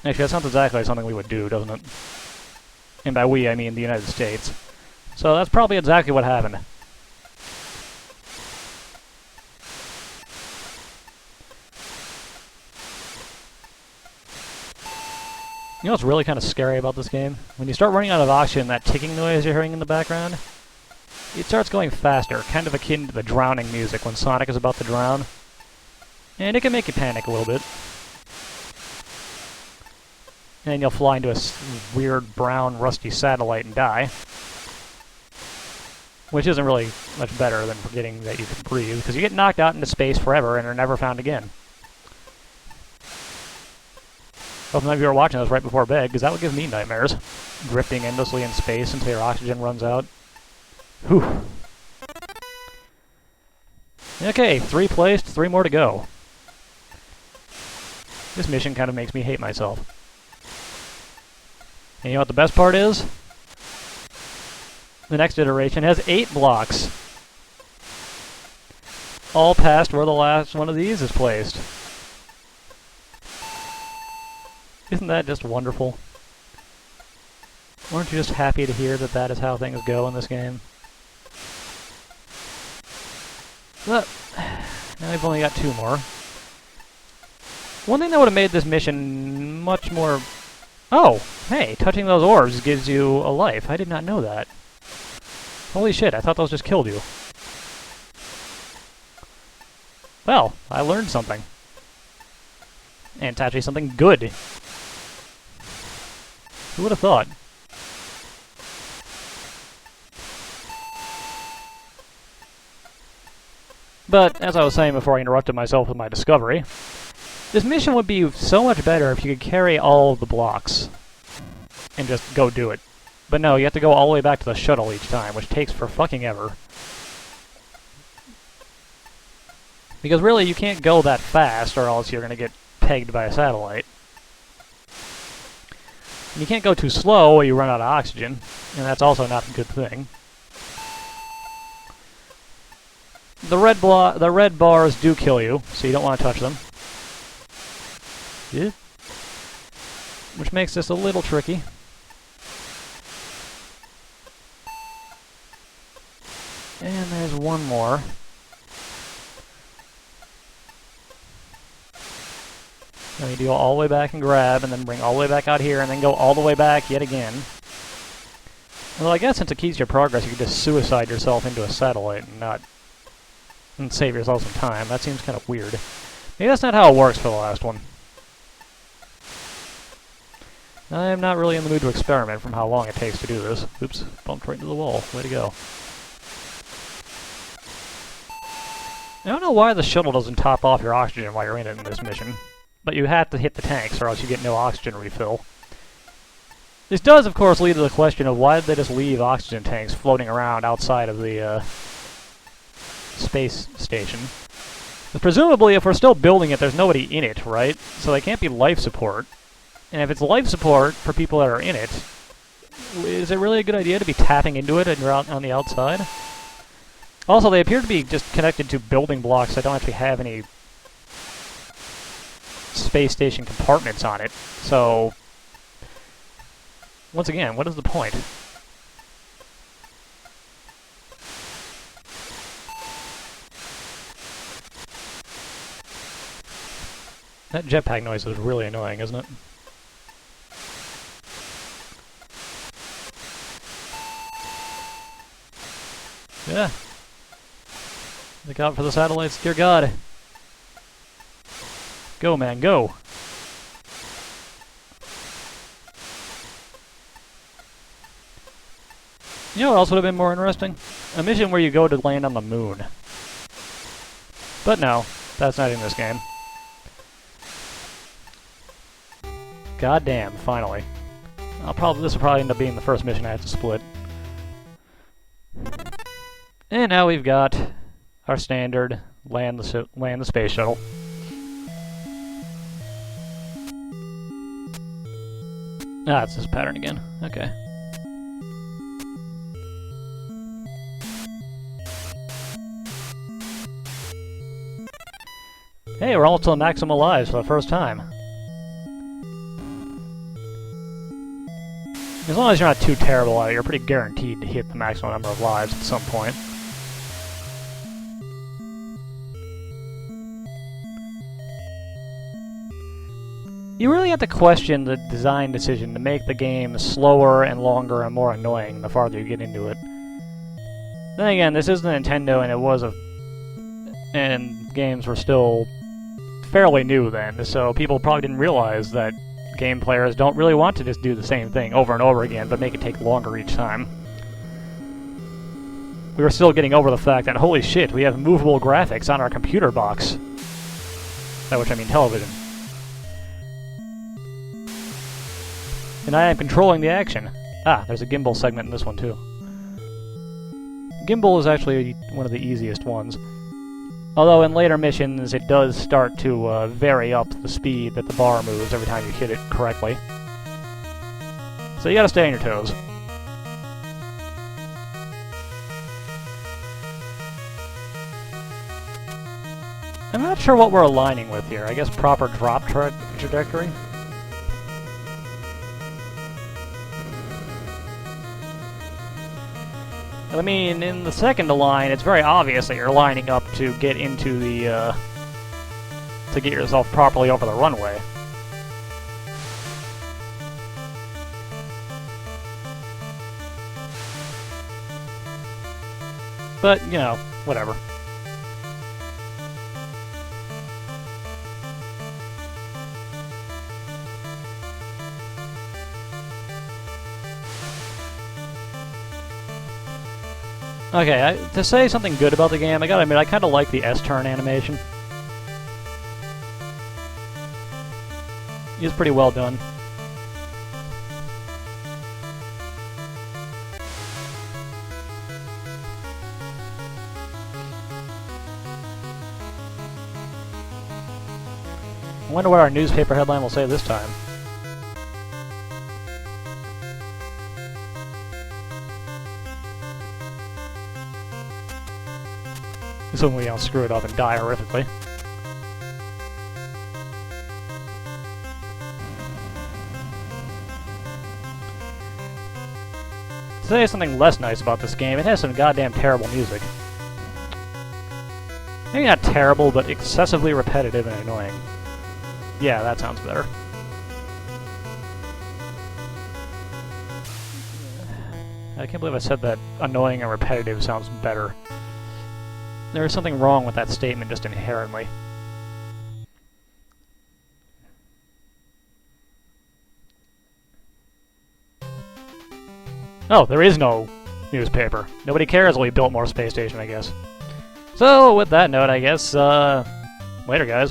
Actually, that sounds exactly like something we would do, doesn't it? And by we, I mean the United States. So that's probably exactly what happened. You know what's really kind of scary about this game? When you start running out of oxygen, that ticking noise you're hearing in the background, it starts going faster, kind of akin to the drowning music when Sonic is about to drown. And it can make you panic a little bit. And you'll fly into a weird brown rusty satellite and die. Which isn't really much better than forgetting that you can breathe, because you get knocked out into space forever and are never found again. Hope none of you are watching this right before bed, because that would give me nightmares. Drifting endlessly in space until your oxygen runs out. Whew. Okay, 3 placed, 3 more to go. This mission kind of makes me hate myself. And you know what the best part is? The next iteration has 8 blocks. All past where the last one of these is placed. Isn't that just wonderful? Aren't you just happy to hear that that is how things go in this game? But, now we've only got 2 more. One thing that would have made this mission much more... Oh! Hey, touching those orbs gives you a life. I did not know that. Holy shit, I thought those just killed you. Well, I learned something. And it's actually something good. Who would have thought? But, as I was saying before I interrupted myself with my discovery, this mission would be so much better if you could carry all of the blocks and just go do it. But no, you have to go all the way back to the shuttle each time, which takes for fucking ever. Because really, you can't go that fast, or else you're going to get pegged by a satellite. And you can't go too slow, or you run out of oxygen, and that's also not a good thing. The red bars do kill you, so you don't want to touch them. Yeah. Which makes this a little tricky. And there's one more. Now you go all the way back and grab, and then bring all the way back out here, and then go all the way back yet again. Well, I guess since it keeps your progress, you could just suicide yourself into a satellite and save yourself some time. That seems kind of weird. Maybe that's not how it works for the last one. I am not really in the mood to experiment from how long it takes to do this. Oops, bumped right into the wall. Way to go. I don't know why the shuttle doesn't top off your oxygen while you're in it in this mission, but you have to hit the tanks or else you get no oxygen refill. This does, of course, lead to the question of why did they just leave oxygen tanks floating around outside of the space station? But presumably, if we're still building it, there's nobody in it, right? So they can't be life support. And if it's life support for people that are in it, is it really a good idea to be tapping into it and you're out on the outside? Also, they appear to be just connected to building blocks that don't actually have any space station compartments on it. So, once again, what is the point? That jetpack noise is really annoying, isn't it? Yeah. Look out for the satellites, dear God. Go, man, go. You know what else would have been more interesting? A mission where you go to land on the moon. But no, that's not in this game. God damn, finally. This will probably end up being the first mission I have to split. And now we've got our standard land the space shuttle. Ah, it's this pattern again. Okay. Hey, we're almost to the maximum lives for the first time. As long as you're not too terrible at it, you're pretty guaranteed to hit the maximum number of lives at some point. You really have to question the design decision to make the game slower and longer and more annoying the farther you get into it. Then again, this is the Nintendo, and it was and games were still fairly new then, so people probably didn't realize that game players don't really want to just do the same thing over and over again, but make it take longer each time. We were still getting over the fact that, holy shit, we have movable graphics on our computer box. By which I mean television. And I am controlling the action. Ah, there's a gimbal segment in this one too. Gimbal is actually one of the easiest ones. Although in later missions it does start to vary up the speed that the bar moves every time you hit it correctly. So you gotta stay on your toes. I'm not sure what we're aligning with here. I guess proper drop trajectory? I mean, in the second align, it's very obvious that you're lining up to get into the, to get yourself properly over the runway. But, you know, whatever. Okay, to say something good about the game, I gotta admit, I kinda like the S-turn animation. It's pretty well done. I wonder what our newspaper headline will say this time. Assuming we don't screw it up and die horrifically. To say something less nice about this game, it has some goddamn terrible music. Maybe not terrible, but excessively repetitive and annoying. Yeah, that sounds better. I can't believe I said that annoying and repetitive sounds better. There is something wrong with that statement just inherently. Oh, there is no newspaper. Nobody cares while we built more space station, I guess. So, with that note, I guess, later, guys.